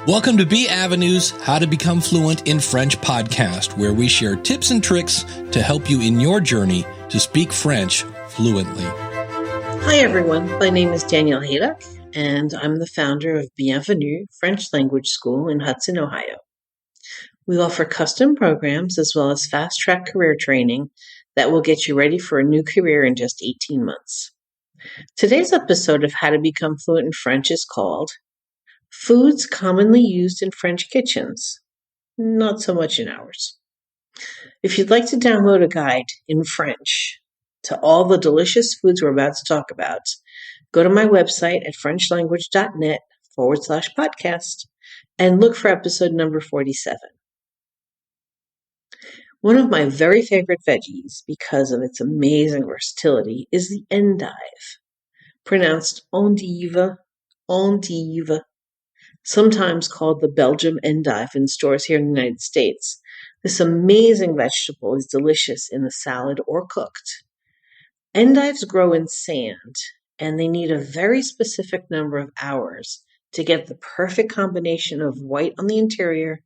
Welcome to B Avenue's How to Become Fluent in French podcast, where we share tips and tricks to help you in your journey to speak French fluently. Hi everyone, my name is Danielle Haydock, and I'm the founder of Bienvenue French Language School in Hudson, Ohio. We offer custom programs as well as fast-track career training that will get you ready for a new career in just 18 months. Today's episode of How to Become Fluent in French is called Foods Commonly Used in French Kitchens, Not So Much in Ours. If you'd like to download a guide in French to all the delicious foods we're about to talk about, go to my website at frenchlanguage.net/podcast and look for episode number 47. One of my very favorite veggies, because of its amazing versatility, is the endive, pronounced endive, sometimes called the Belgium endive in stores here in the United States. This amazing vegetable is delicious in a salad or cooked. Endives grow in sand, and they need a very specific number of hours to get the perfect combination of white on the interior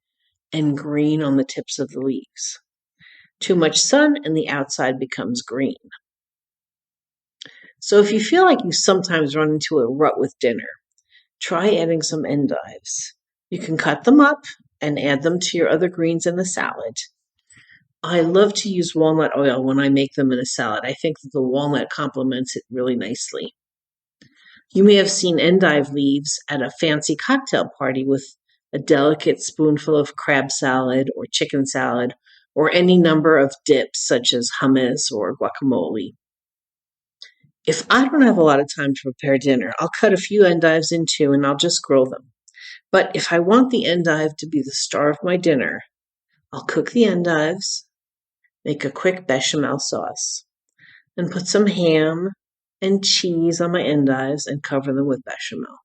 and green on the tips of the leaves. Too much sun and the outside becomes green. So if you feel like you sometimes run into a rut with dinner, try adding some endives. You can cut them up and add them to your other greens in the salad. I love to use walnut oil when I make them in a salad. I think that the walnut complements it really nicely. You may have seen endive leaves at a fancy cocktail party with a delicate spoonful of crab salad or chicken salad or any number of dips such as hummus or guacamole. If I don't have a lot of time to prepare dinner, I'll cut a few endives in two and I'll just grill them. But if I want the endive to be the star of my dinner, I'll cook the endives, make a quick bechamel sauce, and put some ham and cheese on my endives and cover them with bechamel.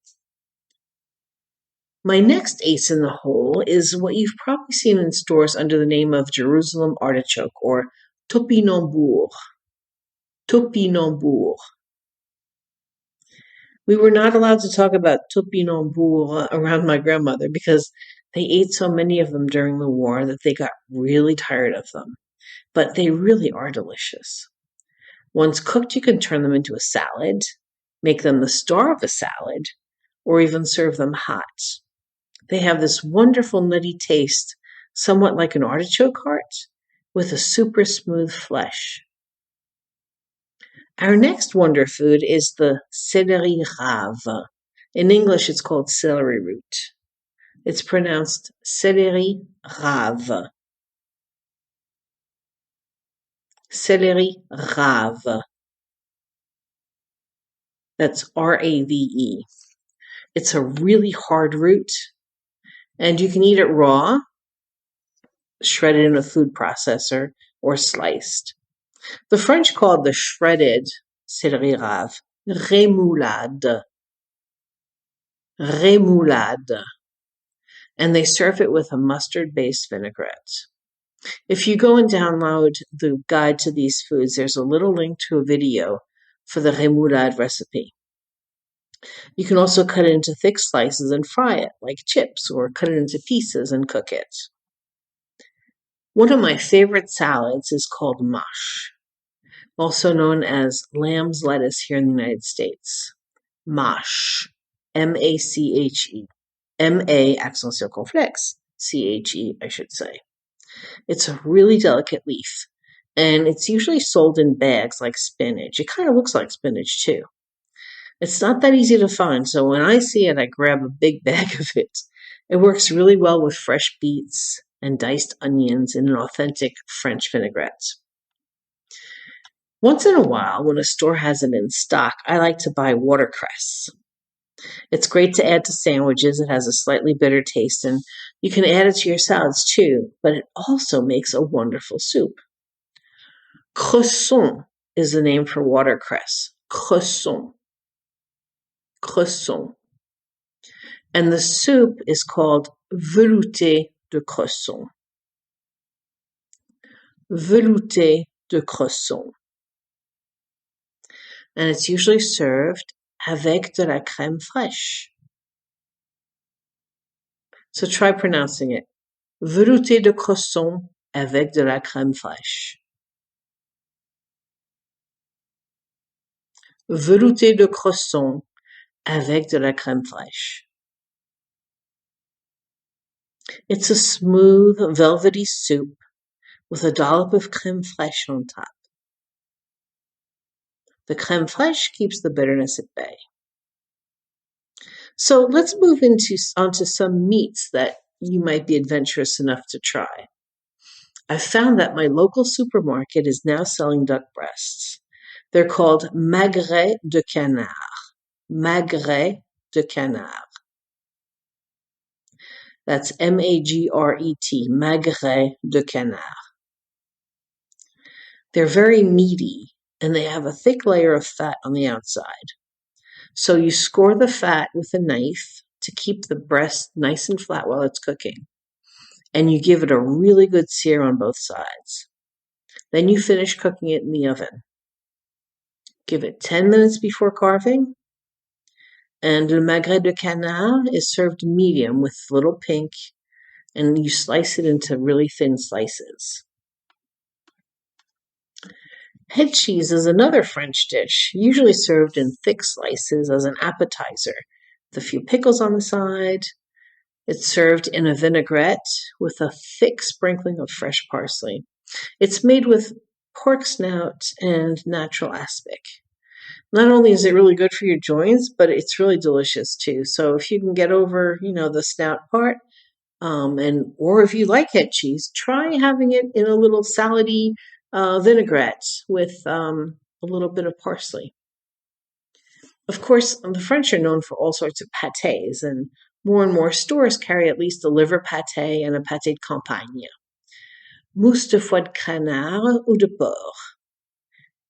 My next ace in the hole is what you've probably seen in stores under the name of Jerusalem artichoke or topinambour. Topinambour. We were not allowed to talk about topinambour around my grandmother because they ate so many of them during the war that they got really tired of them. But they really are delicious. Once cooked, you can turn them into a salad, make them the star of a salad, or even serve them hot. They have this wonderful nutty taste, somewhat like an artichoke heart, with a super smooth flesh. Our next wonder food is the céleri rave. In English, it's called celery root. It's pronounced céleri rave. Céleri rave. That's R-A-V-E. It's a really hard root, and you can eat it raw, shredded in a food processor, or sliced. The French called the shredded céleri rave rémoulade. Rémoulade. And they serve it with a mustard-based vinaigrette. If you go and download the guide to these foods, there's a little link to a video for the rémoulade recipe. You can also cut it into thick slices and fry it like chips, or cut it into pieces and cook it. One of my favorite salads is called mâche, also known as lamb's lettuce here in the United States. Mâche, M-A-C-H-E. M-A accent circonflexe, C-H-E, I should say. It's a really delicate leaf, and it's usually sold in bags like spinach. It kind of looks like spinach, too. It's not that easy to find, so when I see it, I grab a big bag of it. It works really well with fresh beets and diced onions in an authentic French vinaigrette. Once in a while, when a store has it in stock, I like to buy watercress. It's great to add to sandwiches. It has a slightly bitter taste, and you can add it to your salads too, but it also makes a wonderful soup. Croissant is the name for watercress. Croissant. Croissant. And the soup is called velouté de croissant. Velouté de croissant. And it's usually served avec de la crème fraîche. So try pronouncing it. Velouté de croissant avec de la crème fraîche. Velouté de croissant avec de la crème fraîche. It's a smooth, velvety soup with a dollop of crème fraîche on top. The crème fraîche keeps the bitterness at bay. So let's move onto some meats that you might be adventurous enough to try. I've found that my local supermarket is now selling duck breasts. They're called magret de canard. Magret de canard. That's M-A-G-R-E-T, magret de canard. They're very meaty, and they have a thick layer of fat on the outside. So you score the fat with a knife to keep the breast nice and flat while it's cooking. And you give it a really good sear on both sides. Then you finish cooking it in the oven. Give it 10 minutes before carving. And le magret de canard is served medium with little pink, and you slice it into really thin slices. Head cheese is another French dish, usually served in thick slices as an appetizer, with a few pickles on the side. It's served in a vinaigrette with a thick sprinkling of fresh parsley. It's made with pork snout and natural aspic. Not only is it really good for your joints, but it's really delicious too. So if you can get over, the snout part, or if you like head cheese, try having it in a little salady vinaigrette with a little bit of parsley. Of course, the French are known for all sorts of pâtés, and more stores carry at least a liver pâté and a pâté de campagne. Mousse de foie de canard ou de porc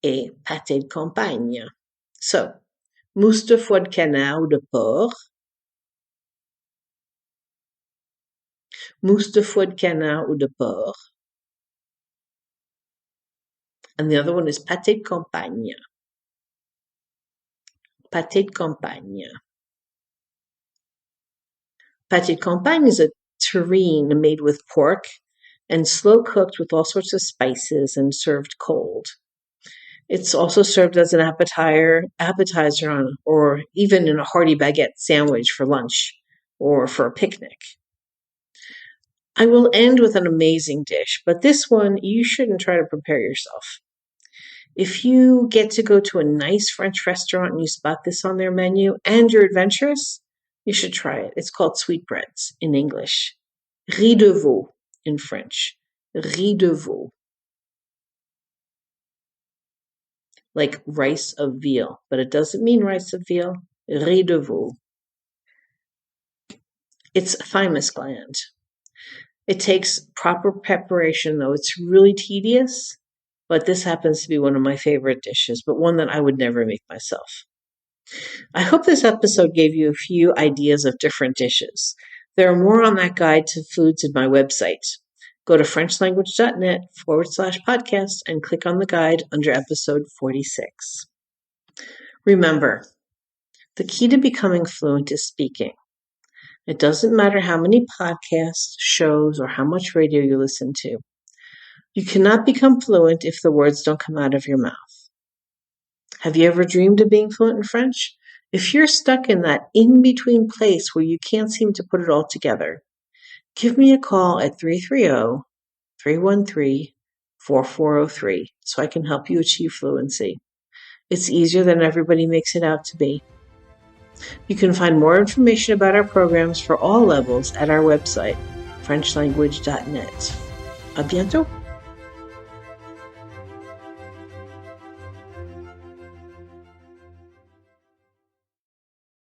et pâté de campagne. So, mousse de foie de canard ou de porc, mousse de foie de canard ou de porc, and the other one is pâté de campagne. Pâté de campagne. Pâté de campagne is a terrine made with pork and slow cooked with all sorts of spices and served cold. It's also served as an appetizer or even in a hearty baguette sandwich for lunch or for a picnic. I will end with an amazing dish, but this one you shouldn't try to prepare yourself. If you get to go to a nice French restaurant and you spot this on their menu and you're adventurous, you should try it. It's called sweetbreads in English. Riz de veau in French. Riz de veau. Like rice of veal, but it doesn't mean rice of veal. Riz de veau. It's thymus gland. It takes proper preparation, though. It's really tedious, but this happens to be one of my favorite dishes, but one that I would never make myself. I hope this episode gave you a few ideas of different dishes. There are more on that guide to foods in my website. Go to FrenchLanguage.net/podcast and click on the guide under episode 46. Remember, the key to becoming fluent is speaking. It doesn't matter how many podcasts, shows, or how much radio you listen to. You cannot become fluent if the words don't come out of your mouth. Have you ever dreamed of being fluent in French? If you're stuck in that in-between place where you can't seem to put it all together, give me a call at 330-313-4403 so I can help you achieve fluency. It's easier than everybody makes it out to be. You can find more information about our programs for all levels at our website, FrenchLanguage.net. À bientôt!